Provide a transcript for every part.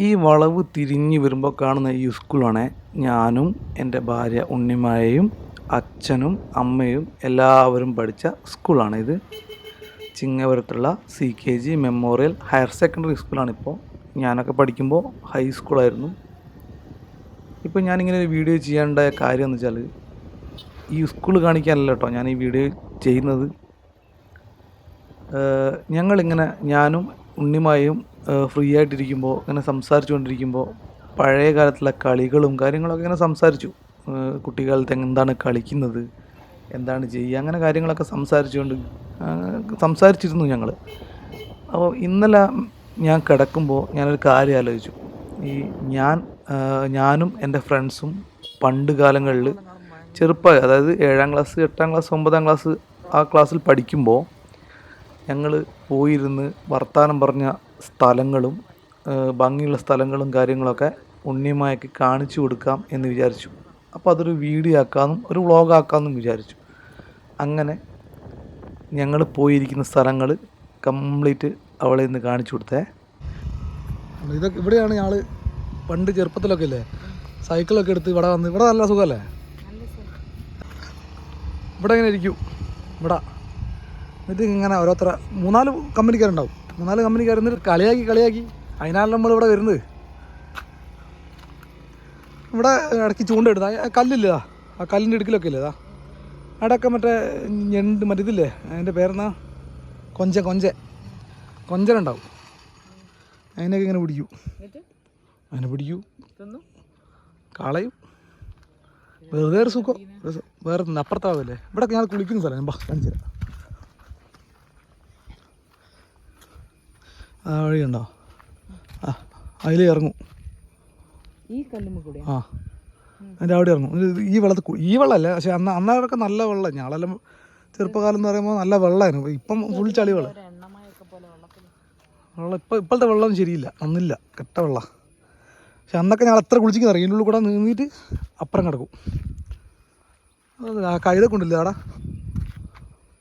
ഈ വളവ് തിരിഞ്ഞ് വരുമ്പോൾ കാണുന്ന ഈ സ്കൂളാണ് ഞാനും എൻ്റെ ഭാര്യ ഉണ്ണിമായയും അച്ഛനും അമ്മയും എല്ലാവരും പഠിച്ച സ്കൂളാണിത്. ചിങ്ങവരത്തുള്ള CKG മെമ്മോറിയൽ ഹയർ സെക്കൻഡറി സ്കൂളാണിപ്പോൾ. ഞാനൊക്കെ പഠിക്കുമ്പോൾ ഹൈസ്കൂളായിരുന്നു. ഇപ്പോൾ ഞാനിങ്ങനെ ഒരു വീഡിയോ ചെയ്യേണ്ട കാര്യം എന്ന് വെച്ചാൽ ഈ സ്കൂൾ കാണിക്കാനല്ല കേട്ടോ ഞാൻ ഈ വീഡിയോ ചെയ്യുന്നത്. ഞങ്ങളിങ്ങനെ ഞാനും ഉണ്ണിമായും ഫ്രീ ആയിട്ടിരിക്കുമ്പോൾ ഇങ്ങനെ സംസാരിച്ചുകൊണ്ടിരിക്കുമ്പോൾ പഴയ കാലത്തുള്ള കളികളും കാര്യങ്ങളൊക്കെ ഇങ്ങനെ സംസാരിച്ചു. കുട്ടിക്കാലത്ത് എന്താണ് കളിക്കുന്നത്, എന്താണ് ചെയ്യുക, അങ്ങനെ കാര്യങ്ങളൊക്കെ സംസാരിച്ചിരുന്നു ഞങ്ങൾ. അപ്പോൾ ഇന്നലെ ഞാൻ കിടക്കുമ്പോൾ ഞാനൊരു കാര്യം ആലോചിച്ചു. ഈ ഞാനും എൻ്റെ ഫ്രണ്ട്സും പണ്ട് കാലങ്ങളിൽ അതായത് 7ാം ക്ലാസ് 8ാം ക്ലാസ് 9ാം ക്ലാസ് ആ ക്ലാസ്സിൽ പഠിക്കുമ്പോൾ ഞങ്ങൾ പോയിരുന്ന് വർത്തമാനം പറഞ്ഞ സ്ഥലങ്ങളും ഭംഗിയുള്ള സ്ഥലങ്ങളും കാര്യങ്ങളൊക്കെ ഉണ്ണിമായ്ക്ക് കാണിച്ചു കൊടുക്കാം എന്ന് വിചാരിച്ചു. അപ്പോൾ അതൊരു വീഡിയോ ആക്കാമെന്നും ഒരു വ്ളോഗ് ആക്കാമെന്നും വിചാരിച്ചു. അങ്ങനെ ഞങ്ങൾ പോയിരിക്കുന്ന സ്ഥലങ്ങൾ കംപ്ലീറ്റ് അവളെ ഇന്ന് കാണിച്ചു കൊടുത്തേ. ഇതൊക്കെ ഇവിടെയാണ് ഞങ്ങൾ പണ്ട് ചെറുപ്പത്തിലൊക്കെ ഇല്ലേ സൈക്കിളൊക്കെ എടുത്ത് ഇവിടെ വന്ന് ഇവിടെ നല്ല സുഖമല്ലേ. ഇവിടെ ഇങ്ങനെ ഇരിക്കും. ഇവിടെ എന്നിട്ട് ഇങ്ങനെ ഓരോരുത്തര 3-4 കമ്പനിക്കാരുണ്ടാവും. 3-4 കമ്പനിക്കാരെന്നിട്ട് കളിയാക്കി അതിനാണ് നമ്മളിവിടെ വരുന്നത്. ഇവിടെ ഇടയ്ക്ക് ചൂണ്ടെടുത്താൽ കല്ലില്ല, ആ കല്ലിൻ്റെ ഇടുക്കിലൊക്കെ ഇല്ലേ അവിടെയൊക്കെ മറ്റേ ഞണ്ട് ഇതില്ലേ അതിൻ്റെ പേരെന്നാ കൊഞ്ചനുണ്ടാവും. അതിനൊക്കെ ഇങ്ങനെ പിടിക്കും കളയും. വെറുതെ ഒരു സുഖം വേറെ അപ്പുറത്താവല്ലേ. ഇവിടെ ഞാൻ കുളിക്കുന്ന സ്ഥലം ഞാൻ കാണിച്ചു തരാം. ആ വഴിയുണ്ടോ? അതിൽ ഇറങ്ങും. അതിൻ്റെ അവിടെ ഇറങ്ങും. ഈ വെള്ളമല്ല, പക്ഷെ അന്നേരമൊക്കെ നല്ല വെള്ളം. ഞങ്ങളെല്ലാം ചെറുപ്പകാലം എന്ന് പറയുമ്പോൾ നല്ല വെള്ളമായിരുന്നു. ഇപ്പം ഫുൾ ചളി വെള്ളം. ഇപ്പോഴത്തെ വെള്ളം ശരിയില്ല, ഒന്നില്ല, കെട്ട വെള്ളം. പക്ഷെ അന്നൊക്കെ ഞങ്ങൾ എത്ര കുളിച്ചിരിക്കുന്ന അറിയാം. ഇതിനുള്ളിൽ കൂടെ നീന്തിയിട്ട് അപ്പുറം കിടക്കും. ആ കൈതൊക്കെ ഉണ്ടല്ലേ അവിടെ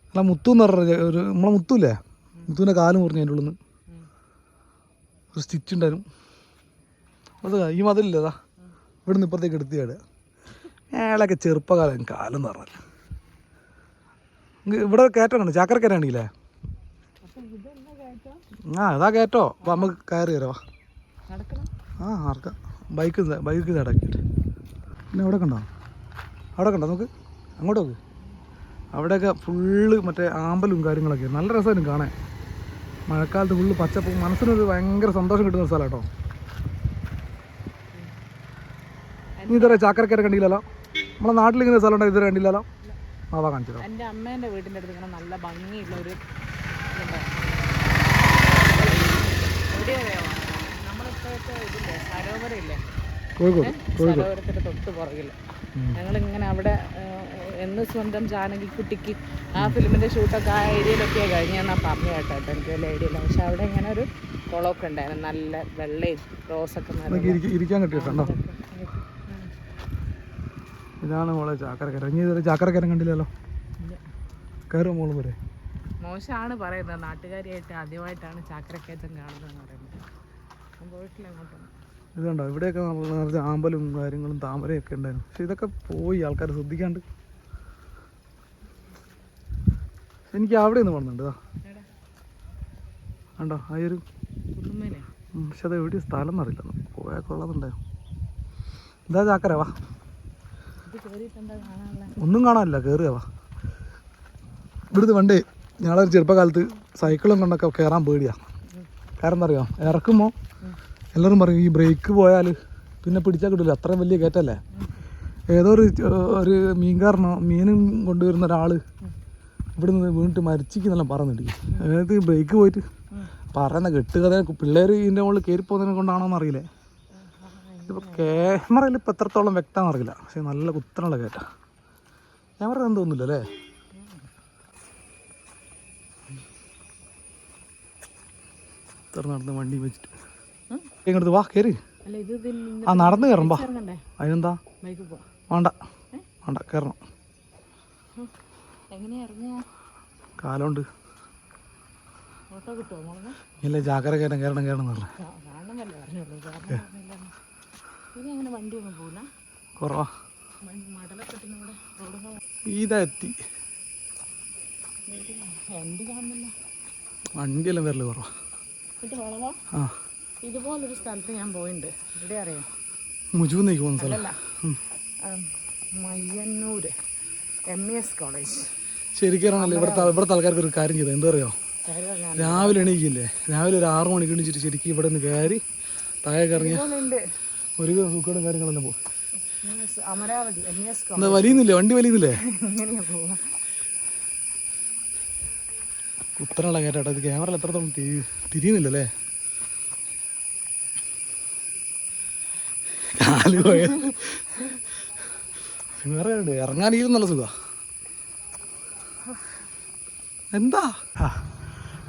അല്ല മുത്തു എന്ന് പറഞ്ഞ നമ്മളെ മുത്തൂല്ലേ, മുത്തുവിൻ്റെ കാല് മുറിഞ്ഞു അതിൻ്റെ ഉള്ളിൽ നിന്ന് ഒരു സ്റ്റിച്ച് ഉണ്ടായിരുന്നു. അത് ഈ മതിലില്ലേതാ ഇവിടെ നിന്ന് ഇപ്പുറത്തേക്ക് എടുത്തിയാട്. അയാളൊക്കെ ചെറുപ്പകാലം കാലം എന്ന് പറഞ്ഞാൽ ഇവിടെ കയറ്റം കണ്ടു. ചാക്കര കയറാണെങ്കിലേ അതാ കയറ്റോ. അപ്പോൾ നമുക്ക് കയറി കയറാ. നടക്കാം. ബൈക്ക് നടക്കിയിട്ട്. പിന്നെ അവിടെ കണ്ടോ നമുക്ക് അങ്ങോട്ട് നോക്ക്. അവിടെയൊക്കെ ഫുള്ള് മറ്റേ ആമ്പലും കാര്യങ്ങളൊക്കെ നല്ല രസമായിരുന്നു കാണാൻ. മഴക്കാലത്ത് ഫുള്ള് പച്ചപ്പ്, മനസ്സിനൊരു ഭയങ്കര സന്തോഷം കിട്ടുന്ന സ്ഥലം കേട്ടോ. നീ ഇതുവരെ ചാക്കരക്കര കണ്ടില്ലല്ലോ? നമ്മളെ നാട്ടിൽ ഇങ്ങനെ സ്ഥലം ഉണ്ടോ? ഇതുവരെ കണ്ടില്ലല്ലോ? അതാ കാണിച്ചത്. എൻ്റെ അമ്മേൻ്റെ വീടിൻ്റെ അടുത്ത് ഇങ്ങനെ നല്ല ഭംഗിയുള്ള ഒരു നമ്മളിപ്പോഴത്തെ ഇതില്ലേ സരോവരമില്ലേ, സരോവരത്തിൻ്റെ തൊട്ട് പുറകില്ല. ഞങ്ങളിങ്ങനെ അവിടെ എന്ന് സ്വന്തം ജാനകിക്കുട്ടിക്ക് ആ ഫിലിമിൻ്റെ ഷൂട്ടൊക്കെ ആ ഏരിയയിലൊക്കെയാണ് കഴിഞ്ഞെന്നാണ് പറഞ്ഞു കേട്ടോ. എനിക്ക് വലിയ ഐഡിയ ഇല്ല. പക്ഷെ അവിടെ ഇങ്ങനെ ഒരു കുളമൊക്കെ ഉണ്ടായിരുന്നു, നല്ല വെള്ളയും റോസൊക്കെ. ഇരിക്കാൻ കിട്ടിയിട്ടുണ്ടോ? ഇതാണ് മോളെ ചാക്കരക്കര. ഇനി ഇതുവരെ ചാക്കരക്കര കണ്ടില്ലല്ലോ? കയറും മോള് വരെ. മോശമാണ് പറയുന്നത്, നാട്ടുകാരിയായിട്ട് ആദ്യമായിട്ടാണ് ചാക്കരക്കയറ്റം കാണുന്നതെന്ന് പറയുന്നത്. പോയിട്ടില്ല അങ്ങോട്ടൊന്നും. ഇതുണ്ടോ ഇവിടെയൊക്കെ നിറച്ച് ആമ്പലും കാര്യങ്ങളും താമരയൊക്കെ ഉണ്ടായിരുന്നു. പക്ഷെ ഇതൊക്കെ പോയി, ആൾക്കാർ ശ്രദ്ധിക്കാണ്ട്. എനിക്ക് അവിടെ നിന്ന് പോകുന്നുണ്ട് കണ്ടോ ആ ഒരു. പക്ഷെ അത് എവിടെ സ്ഥലം എന്നറിയില്ല, പോയാൽ കൊള്ളാന്നുണ്ടായിരുന്നു. എന്താ ചാക്കര വാ, ഒന്നും കാണാനില്ല, കയറുക വാ. ഇവിടുന്ന് പണ്ടേ ഞങ്ങളൊരു ചെറുപ്പകാലത്ത് സൈക്കിളും കൊണ്ടൊക്കെ കയറാൻ പേടിയാണ്. കാരണം എന്താ അറിയോ, ഇറക്കുമ്പോൾ എല്ലാവരും പറയും ഈ ബ്രേക്ക് പോയാൽ പിന്നെ പിടിച്ചാൽ കിട്ടില്ല, അത്രയും വലിയ കയറ്റല്ലേ. ഏതോ ഒരു മീൻകാരനോ മീനും കൊണ്ടുവരുന്ന ഒരാൾ ഇവിടെ നിന്ന് വീണിട്ട് മരിച്ചിക്കെന്നെല്ലാം പറയുന്നുണ്ട്. അതായത് ബ്രേക്ക് പോയിട്ട് പറയുന്ന കെട്ടുകഥ. പിള്ളേർ ഇതിൻ്റെ മുകളിൽ കയറി പോകുന്നതിനെ കൊണ്ടാണോ എന്നറിയില്ലേ. ഇതിപ്പോൾ ക്യാമറയിൽ ഇപ്പോൾ എത്രത്തോളം വ്യക്തമാണെന്ന് അറിയില്ല, പക്ഷേ നല്ല കുത്തനുള്ള കയറ്റ. ക്യാമറ ഒന്നും തോന്നില്ല അല്ലേ. ഇത്ര നടന്ന് വണ്ടി വെച്ചിട്ട് ഇങ്ങോട്ട് വാ, കയറി. ആ നടന്ന് കയറും വാ. അതിനെന്താ വേണ്ട കയറണം. കാലുണ്ട് ഓട്ടോ കിട്ടുമോ മോളെ? ഇല്ല, ചാക്കര കയറണം പറഞ്ഞു. കാണുന്നല്ലേ പറഞ്ഞുള്ളൂ, കാരണം ഇനി അങ്ങനെ വണ്ടിയൊന്നും പോകില്ല. കുറവാ മടലൊക്കെ ഇവിടെ റോഡുകൾ ഇതാ എത്തി. വണ്ടി കാണുന്നില്ല, വണ്ടിയെല്ലാം വരല് കുറവാ. എന്നിട്ട് വളവാ. ആ, ഇതുപോലൊരു സ്ഥലത്ത് ഞാൻ പോയിട്ടുണ്ട്. ഇവിടെ അറിയാം, മുജൂന്നേക്ക് പോകുന്ന സ്ഥലം. അല്ലല്ല, മയ്യന്നൂര് MES കോളേജ്. ശരിക്കാണല്ലോ ഇവിടുത്തെ ആൾക്കാർക്ക് ഒരു കാര്യം ചെയ്തത് എന്താ പറയുക, രാവിലെ എണീക്കില്ലേ, രാവിലെ ഒരു 6 മണിക്ക് എണീച്ചിട്ട് ശരിക്കും ഇവിടെ നിന്ന് കയറി താഴേക്ക് ഇറങ്ങിയ ഒരു സൂക്കേടും കാര്യങ്ങളെല്ലാം പോകും. അമരാവതി MES എന്താ വലിയുന്നില്ലേ, വണ്ടി വലിയുന്നില്ലേ? എങ്ങനെയാ പോവാ? കുത്തനുള്ള കയറ്റാട്ടോ. ഇത് ക്യാമറയിൽ എത്രത്തോളം തിരിയുന്നില്ലല്ലേ. കാല് പോയ വേറെ ഇറങ്ങാനിരിക്കും നല്ല സുഖ. എന്താ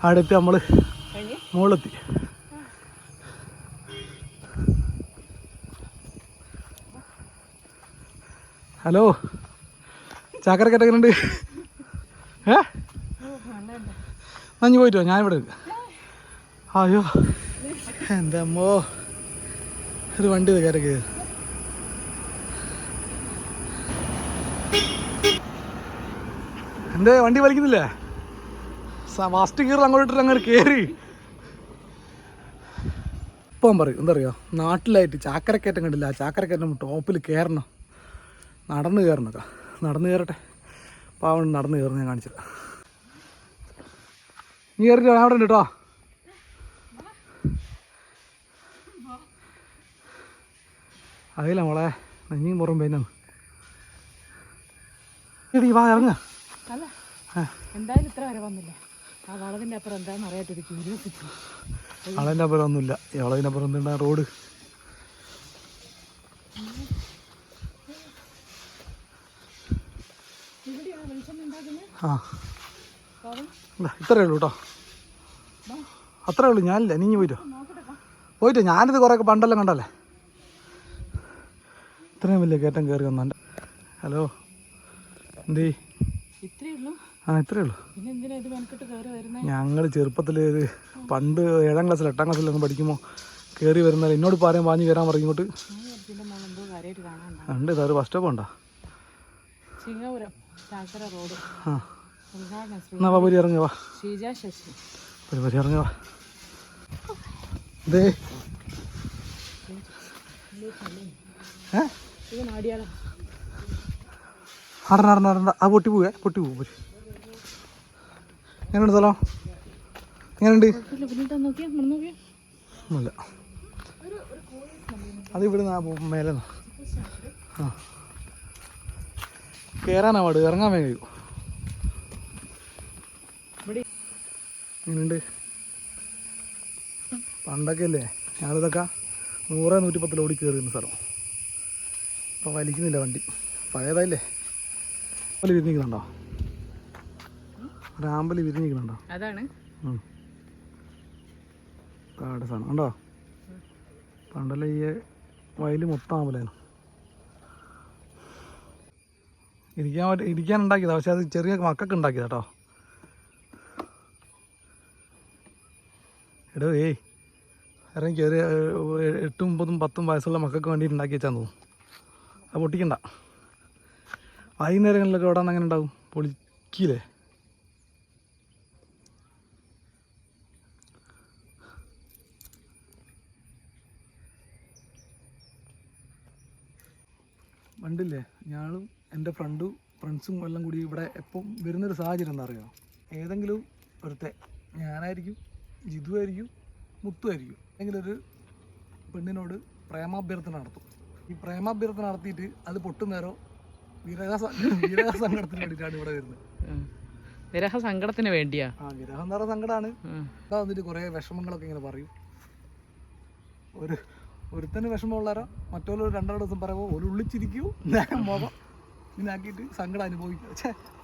അടുത്ത് നമ്മള് മുകളിലെത്തി. ഹലോ, ചാക്കരക്കറ്റ എങ്ങനെയുണ്ട്? നഞ്ഞു പോയിട്ടോ, ഞാനിവിടെ അയ്യോ എൻ്റെ അമ്മോ, ഒരു വണ്ടി കയറൊക്കെ എന്തേ വണ്ടി വലിക്കുന്നില്ലേ? ഫസ്റ്റ് ഗിയർ അങ്ങോട്ടിട്ട് അങ്ങനെ കയറി. ഇപ്പം പറയും എന്താ പറയുക, നാട്ടിലായിട്ട് ചാക്കരക്കയറ്റം കണ്ടില്ല, ആ ചാക്കരക്കയറ്റം ടോപ്പിൽ കയറണം, നടന്ന് കയറണക്ക. നടന്ന് കയറട്ടെ, പാവണ്ട് നടന്ന് കയറുന്ന ഞാൻ കാണിച്ചത്. നീ കയറിട്ടോ, ഞാൻ അവിടെ ഉണ്ട് കേട്ടോ. അതില്ല മോളെ, നെഞ്ഞിയും പുറം പെയിനാണ്. എടീ വാ, ഇറങ്ങ. അല്ല, എന്തായാലും ഇത്ര വരെ വന്നില്ല. ആ വളവിൻ്റെ അപ്പുറം എന്താണെന്ന് അറിയാത്തൊരു ക്യൂരിയോസിറ്റി. വളവിൻ്റെ അപ്പുറം ഒന്നുമില്ല, ഈ വളവിൻ്റെ അപ്പുറം എന്തുണ്ടാ റോഡ്. ആ ഇത്രയേ ഉള്ളൂ കേട്ടോ, അത്രേ ഉള്ളൂ. ഞാനില്ല, നീ പോയിട്ടോ. ഞാനിത് കുറേ പണ്ടെല്ലാം കണ്ടല്ലേ, ഇത്രയും വലിയ കയറ്റം കയറി വന്നെ. ഹലോ, എന്തേ? ആ ഇത്രയേ ഉള്ളൂ. ഞങ്ങൾ ചെറുപ്പത്തിൽ പണ്ട് 7ാം ക്ലാസ്സിൽ 8ാം ക്ലാസ്സിലൊന്നും പഠിക്കുമ്പോൾ കയറി വരുന്നത്. എന്നോട് പറയാൻ വാങ്ങി വരാൻ പറയും ഇങ്ങോട്ട്. ഉണ്ട്, ഇതൊരു ബസ് സ്റ്റോപ്പ് ഉണ്ടോ? ആ എന്നാ വാ, പോരി ഇറങ്ങി വാ, പോരി ഇറങ്ങി വാ. ഇതേ അടണ്ട, ആ പൊട്ടി പോവേ, പൊട്ടി പോകും. പോരി, എങ്ങനെയുണ്ട് സ്ഥലം? എങ്ങനെയുണ്ട്? ഒന്നുമില്ല, അത് ഇവിടെ മേലെ ആ കയറാനാ പാട്, ഇറങ്ങാൻ വേഗം കഴിയും. എങ്ങനെയുണ്ട്? പണ്ടൊക്കെ അല്ലേ ഞങ്ങളിതൊക്കെ 100 110 ഓടി കയറിയുന്ന സ്ഥലം. ഇപ്പം വലിക്കുന്നില്ല വണ്ടി, പഴയതല്ലേ. ആമ്പല് വിരിഞ്ഞിരിക്കുന്നുണ്ടോ? ഒരാമ്പല് വിരിഞ്ഞിരിക്കുന്നുണ്ടോ? അതാണ് കാട് സാധനം ഉണ്ടോ? പണ്ടല്ലേ ഈ വയൽ മൊത്തം ആമ്പലായിരുന്നു. ഇരിക്കാൻ ഉണ്ടാക്കിയതാ, പക്ഷെ അത് ചെറിയ മക്കൾക്ക് ഉണ്ടാക്കിയതാ കേട്ടോ. എടോ ഇറങ്ങി കയറി 8, 9, 10 വയസ്സുള്ള മക്കൾക്ക് വേണ്ടി ഉണ്ടാക്കി വെച്ചാന്ന് തോന്നുന്നു. അത് പൊട്ടിക്കണ്ട. വൈകുന്നേരങ്ങളിലൊക്കെ ഇവിടെ നിന്ന് അങ്ങനെ ഉണ്ടാവും, പൊളിക്കില്ലേ. പണ്ടില്ലേ ഞാനും എൻ്റെ ഫ്രണ്ട്സും എല്ലാം കൂടി ഇവിടെ എപ്പം വരുന്നൊരു സാഹചര്യം എന്താ അറിയാമോ? ഏതെങ്കിലും ഒരുത്തെ, ഞാനായിരിക്കും, ജിതു ആയിരിക്കും, മുത്തു ആയിരിക്കും, അല്ലെങ്കിൽ ഒരു പെണ്ണിനോട് പ്രേമാഭ്യർത്ഥന നടത്തും. ഈ പ്രേമാഭ്യർത്ഥന നടത്തിയിട്ട് അത് പൊട്ടുന്നേരോ വിരഹ സങ്കടത്തിന് വേണ്ടിയിട്ടാണ് ഇവിടെ വരുന്നത്. വിരഹ സങ്കടത്തിന് വേണ്ടിയാ? ആ, വിരഹം എന്ന് പറയുന്ന സങ്കടമാണ്. അതാ വന്നിട്ട് കുറേ വിഷമങ്ങളൊക്കെ ഇങ്ങനെ പറയും. ഒരുത്തന് വിഷമമുള്ളവരോ മറ്റുള്ള 2 ദിവസം പറയുമ്പോൾ ഒരു ഉള്ളിച്ചിരിക്കൂ, നേരം മുഖം ഇതിനാക്കിയിട്ട് സങ്കടം അനുഭവിക്കും,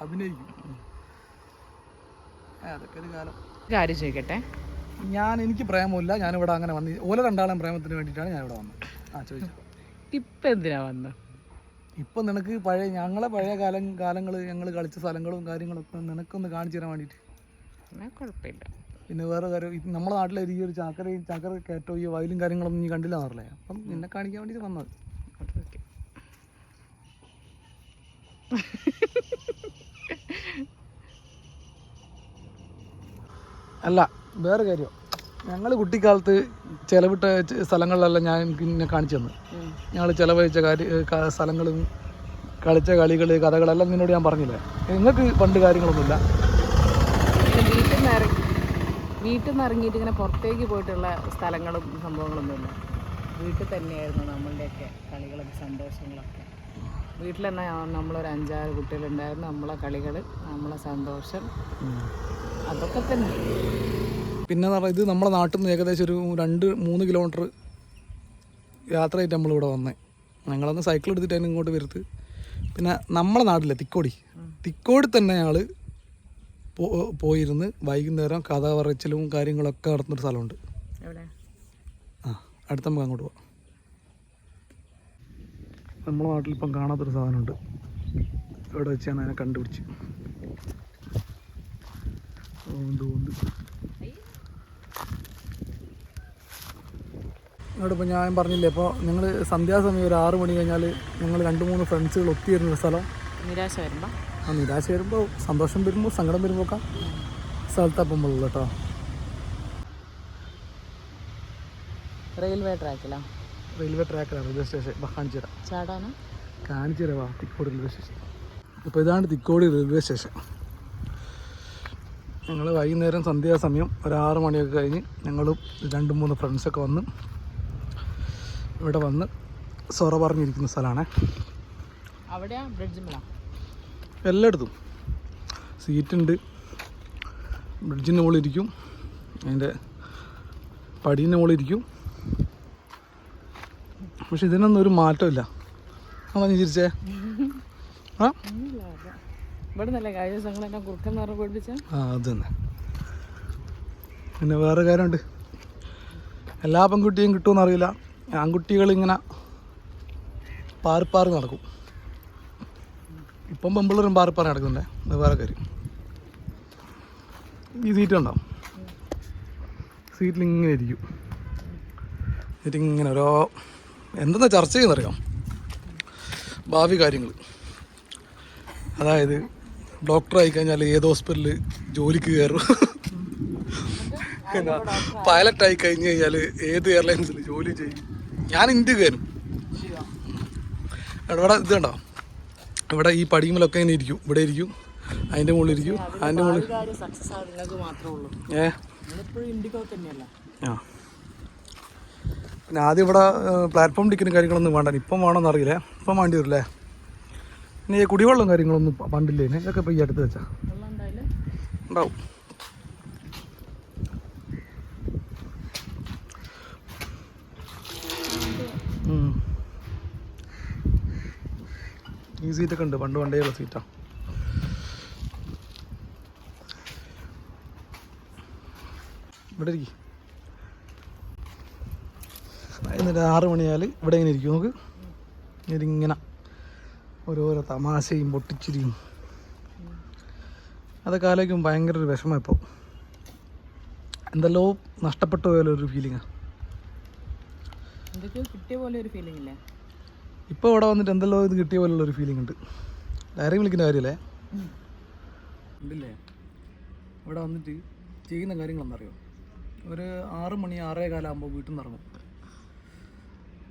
അഭിനയിക്കും. അതൊക്കെ ഒരു കാര്യം ചോദിക്കട്ടെ, എനിക്ക് പ്രേമമില്ല, ഞാനിവിടെ അങ്ങനെ വന്ന് ഓല 2 പ്രേമത്തിന് വേണ്ടിയിട്ടാണ് ഞാനിവിടെ വന്നത്. ആ ചോദിച്ചു. ഇപ്പം എന്തിനാ വന്നത്? ഇപ്പം നിനക്ക് ഞങ്ങളെ പഴയ കാലങ്ങൾ ഞങ്ങൾ കളിച്ച സ്ഥലങ്ങളും കാര്യങ്ങളൊക്കെ നിനക്കൊന്ന് കാണിച്ചു തരാൻ വേണ്ടിയിട്ട്. കുഴപ്പമില്ല. പിന്നെ വേറെ കാര്യം നമ്മുടെ നാട്ടിലെ ഈ ഒരു ചാക്കര കയറ്റോ ഈ വയലും കാര്യങ്ങളൊന്നും നീ കണ്ടില്ല എന്നറിയില്ലേ, അപ്പം നിന്നെ കാണിക്കാൻ വേണ്ടിയിട്ട് വന്നത്. Okay okay. അല്ല വേറെ കാര്യം, ഞങ്ങൾ കുട്ടിക്കാലത്ത് ചിലവിട്ട സ്ഥലങ്ങളിലെല്ലാം ഞാൻ പിന്നെ കാണിച്ചു തന്നു. ഞങ്ങൾ ചിലവഴിച്ച സ്ഥലങ്ങളും കളിച്ച കളികൾ കഥകളെല്ലാം നിന്നോട് ഞാൻ പറഞ്ഞില്ലേ. നിങ്ങൾക്ക് പണ്ട് കാര്യങ്ങളൊന്നുമില്ല. വീട്ടിൽ നിന്ന് ഇറങ്ങിയിട്ട് ഇങ്ങനെ പുറത്തേക്ക് പോയിട്ടുള്ള സ്ഥലങ്ങളും സംഭവങ്ങളൊന്നുമില്ല. വീട്ടിൽ തന്നെയായിരുന്നു നമ്മളുടെയൊക്കെ കളികളും സന്തോഷങ്ങളൊക്കെ. വീട്ടിൽ തന്നെ നമ്മളൊരു 5-6 കുട്ടികളുണ്ടായിരുന്നു. നമ്മളെ കളികൾ, നമ്മളെ സന്തോഷം, അതൊക്കെ തന്നെ. പിന്നെ ഇത് നമ്മളെ നാട്ടിൽ നിന്ന് ഏകദേശം ഒരു 2-3 കിലോമീറ്റർ യാത്ര ചെയ്തിട്ട് നമ്മളിവിടെ വന്നേ. ഞങ്ങളന്ന് സൈക്കിൾ എടുത്തിട്ടായിരുന്നു ഇങ്ങോട്ട് വരുത്ത്. പിന്നെ നമ്മളെ നാട്ടിലെ തിക്കോടി തന്നെ ഞങ്ങൾ പോയിരുന്ന് വൈകുന്നേരം കഥ പറച്ചിലും കാര്യങ്ങളൊക്കെ നടത്തുന്നൊരു സ്ഥലമുണ്ട്. അടുത്ത നമുക്ക് അങ്ങോട്ട് പോവാം. നമ്മളെ നാട്ടിലിപ്പം കാണാത്തൊരു സാധനമുണ്ട്. ഇവിടെ വെച്ചാണ് അതിനെ കണ്ടുപിടിച്ച്. ഇങ്ങോട്ടിപ്പോൾ ഞാൻ പറഞ്ഞില്ലേ, ഇപ്പോൾ ഞങ്ങൾ സന്ധ്യാസമയം ഒരു 6 മണി കഴിഞ്ഞാൽ ഞങ്ങൾ 2-3 ഫ്രണ്ട്സുകൾ ഒത്തുവരുന്നൊരു സ്ഥലം. നിരാശ വരുമ്പോൾ സന്തോഷം വരുമ്പോൾ സങ്കടം വരുമ്പോൾ ഒക്കെ സ്ഥലത്തപ്പം ഉള്ളു കേട്ടോ. റെയിൽവേ ട്രാക്കിലാണ്, റെയിൽവേ സ്റ്റേഷൻ. കാണിച്ചു തരാം. വാ, തിക്കോടി റെയിൽവേ സ്റ്റേഷൻ. ഇപ്പോൾ ഇതാണ് തിക്കോടി റെയിൽവേ സ്റ്റേഷൻ. ഞങ്ങൾ വൈകുന്നേരം സന്ധ്യാസമയം ഒരു 6 മണിയൊക്കെ കഴിഞ്ഞ് ഞങ്ങളും 2-3 ഫ്രണ്ട്സൊക്കെ വന്ന് ഇവിടെ വന്ന് സൊറ പറഞ്ഞിരിക്കുന്ന സ്ഥലമാണ്. എല്ലായിടത്തും സീറ്റുണ്ട്. ബ്രിഡ്ജിൻ്റെ മുകളിലിരിക്കും, അതിൻ്റെ പടീൻ്റെ മുകളിലിരിക്കും. പക്ഷെ ഇതിനൊന്നും ഒരു മാറ്റമില്ല. അതാ നീ ചിരിച്ചേ? അത് തന്നെ. പിന്നെ വേറെ കാര്യമുണ്ട്, എല്ലാ പെൺകുട്ടിയും കിട്ടുമെന്ന് അറിയില്ല. ആൺകുട്ടികൾ ഇങ്ങനെ പാറിപ്പാറി നടക്കും. ഇപ്പം പെമ്പിള്ളേരും പാറിപ്പാറി നടക്കുന്നുണ്ടേ. അത് വേറെ കാര്യം. ഈ സീറ്റ് ഉണ്ടാവും, സീറ്റിലിങ്ങനെ ഇരിക്കും. എന്നിട്ടിങ്ങനെ ഓരോ എന്തെന്നാ ചർച്ച ചെയ്യുന്നറിയാം, ഭാവി കാര്യങ്ങൾ. അതായത് ഡോക്ടറായി കഴിഞ്ഞാൽ ഏത് ഹോസ്പിറ്റലിൽ ജോലിക്ക് കയറും, പൈലറ്റായി കഴിഞ്ഞ് കഴിഞ്ഞാൽ ഏത് എയർലൈൻസിൽ ജോലി ചെയ്യും. ഞാൻ ഇന്ത്യ കയറും. ഇവിടെ ഇത് കണ്ടോ, ഇവിടെ ഈ പടിയുമലൊക്കെ ഇങ്ങനെ ഇരിക്കും. ഇവിടെ ഇരിക്കും, അതിൻ്റെ മുകളിൽ ഇരിക്കും, അതിൻ്റെ മുകളിൽ. ആ പിന്നെ ആദ്യം ഇവിടെ പ്ലാറ്റ്ഫോം ടിക്കറ്റും കാര്യങ്ങളൊന്നും വേണ്ട. ഇപ്പം വേണമെന്ന് അറിയില്ല, ഇപ്പം വേണ്ടി വരില്ലേ. പിന്നെ ഈ കുടിവെള്ളം കാര്യങ്ങളൊന്നും പണ്ടില്ലേ, ഇതൊക്കെ ഇപ്പോൾ ഈ അടുത്ത് വെച്ചാ ഉണ്ടാവും. ഈ സീറ്റൊക്കെ ഉണ്ട്, പണ്ടേയുള്ള സീറ്റാണ്. ഇവിടെ ഇരിക്കും. എന്നിട്ട് 6 മണിയാൽ ഇവിടെ ഇങ്ങനെ ഇരിക്കും. നമുക്ക് ഇങ്ങനെ ഓരോരോ തമാശയും പൊട്ടിച്ചിരിയും അതൊക്കെ ആലോചിക്കും ഭയങ്കര ഒരു വിഷമം. ഇപ്പോൾ എന്തെല്ലോ നഷ്ടപ്പെട്ട പോലെ ഒരു ഫീലിങ്ങാണ്. ഇപ്പോൾ ഇവിടെ വന്നിട്ട് എന്തെല്ലോ ഇത് കിട്ടിയ പോലുള്ളൊരു ഫീലിംഗ് ഉണ്ട്. ഡയറി വിളിക്കുന്ന കാര്യമല്ലേ ഉണ്ടല്ലേ. ഇവിടെ വന്നിട്ട് ചെയ്യുന്ന കാര്യങ്ങളെന്നറിയോ, ഒരു 6 മണി 6:15 ആകുമ്പോൾ വീട്ടിൽ നിന്ന് ഇറങ്ങും.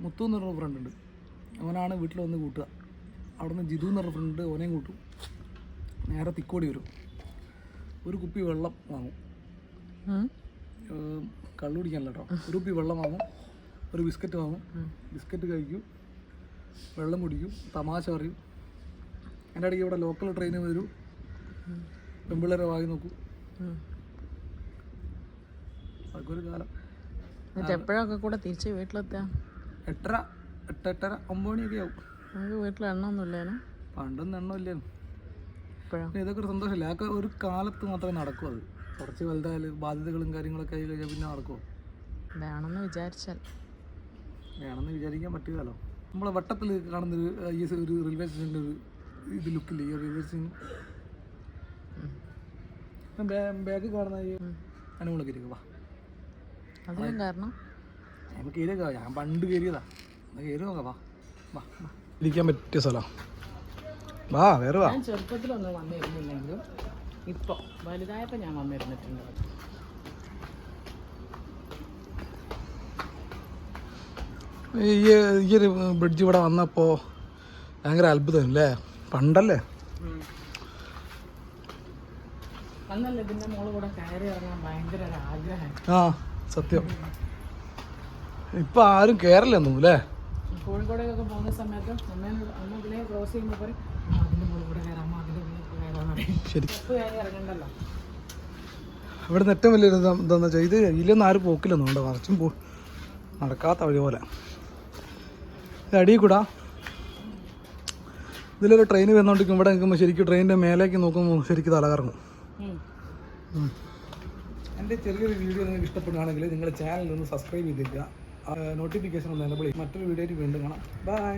മുത്തു എന്ന് പറഞ്ഞ ഫ്രണ്ട് ഉണ്ട്, അവനാണ് വീട്ടിൽ വന്ന് കൂട്ടുക. അവിടെ നിന്ന് ജിതു എന്ന് പറഞ്ഞ ഫ്രണ്ട്, ഓനെയും കൂട്ടും. നേരെ തിക്കോടി വരും. ഒരു കുപ്പി വെള്ളം വാങ്ങും, കള്ളു കുടിക്കാനല്ല കേട്ടോ. ഒരു കുപ്പി വെള്ളം വാങ്ങും, ഒരു ബിസ്ക്കറ്റ് വാങ്ങും. ബിസ്ക്കറ്റ് കഴിക്കും, വെള്ളം കുടിക്കും, തമാശ പറയും. എൻ്റെ ഇടയ്ക്ക് ഇവിടെ ലോക്കൽ ട്രെയിൻ വരും, പെമ്പിള്ളേരെ വാങ്ങി നോക്കും. അതൊക്കെ ഒരു കാലം. എപ്പോഴൊക്കെ കൂടെ തിരിച്ച് വീട്ടിലെത്താം? 8:30, 8:30, 9 മണിയൊക്കെ ആവും. നമുക്ക് വീട്ടിൽ എണ്ണമൊന്നുമില്ലേനോ? പണ്ടൊന്നും എണ്ണമില്ലേനു. ഇതൊക്കെ ഒരു സന്തോഷമില്ല. അതൊക്കെ ഒരു കാലത്ത് മാത്രമേ നടക്കൂ. അത് കുറച്ച് വലുതായാലും ബാധ്യതകളും കാര്യങ്ങളൊക്കെ ആയി കഴിഞ്ഞാൽ പിന്നെ നടക്കുമോ? വേണമെന്ന് വിചാരിച്ചാൽ വേണമെന്ന് വിചാരിക്കാൻ പറ്റുകയല്ലോ. നമ്മളെ വട്ടത്തിൽ കാണുന്നൊരു ഒരു റെയിൽവേ സ്റ്റേഷൻ്റെ ഒരു ഇത് ലുക്കില്ലേ ഈ റെയിൽവേ സ്റ്റേഷൻ. ബാഗ് കാണുന്ന ഈ അനുകൂല കയറിയോ വാ അതിനും കാരണം നമുക്ക് കയറിയൊക്കെ ഞാൻ പണ്ട് കയറിയതാ കയറി നോക്കാം വാ വാ വാ ഇരിക്കാൻ പറ്റിയ സ്ഥലം വാ വേറെ വാ ഞാൻ ചെറുപ്പത്തിലൊന്നും വന്നിരുന്നില്ലെങ്കിലും ഇപ്പോൾ വലുതായപ്പോൾ ഞാൻ വന്നിരുന്നിട്ടുണ്ട്. ഈ ഒരു ബ്രിഡ്ജ് ഇവിടെ വന്നപ്പോൾ ഭയങ്കര അത്ഭുതം അല്ലേ പണ്ടല്ലേ അന്നല്ല ഇതിൻ്റെ മോള് കൂടെ കയറി ഇറങ്ങാൻ ഭയങ്കര ഒരു ആഗ്രഹം. ആ സത്യം ഇപ്പം ആരും കയറില്ലെന്നു അല്ലേ കോഴിക്കോടേക്കൊക്കെ പോകുന്ന സമയത്ത് അമ്മ ഇതിനെ ക്രോസ് ചെയ്യുമ്പോൾ പറയും അതിൻ്റെ മുകളിൽ കൂടെ കയറാം അതിൻ്റെ മുകളിൽ കൂടെ കയറാൻ പറയും. ശരി കയറി ഇറങ്ങണ്ടല്ലോ. ഇവിടുന്ന് ഏറ്റവും വലിയൊരു എന്താണെന്ന് വെച്ചാൽ ഇത് ഇതിലൊന്നും ആരും പോക്കില്ലെന്നും ഉണ്ട് മറിച്ചും നടക്കാത്ത വഴി പോലെ ഇത് അടിയിൽ കൂടാ ഇതിലൊരു ട്രെയിൻ വന്നുകൊണ്ടിരിക്കും ഇവിടെ നിൽക്കുമ്പോൾ ശരിക്കും ട്രെയിനിൻ്റെ മേലേക്ക് നോക്കുമ്പോൾ ശരിക്കും തലകറങ്ങും. എൻ്റെ ചെറിയൊരു വീഡിയോ നിങ്ങൾക്ക് ഇഷ്ടപ്പെടുകയാണെങ്കിൽ നിങ്ങളുടെ ചാനൽ ഒന്ന് സബ്സ്ക്രൈബ് ചെയ്തേക്കുക നോട്ടിഫിക്കേഷൻ ഒന്ന് എനേബിൾ ചെയ്യും. മറ്റൊരു വീഡിയോയിൽ വീണ്ടും കാണാം. ബൈ.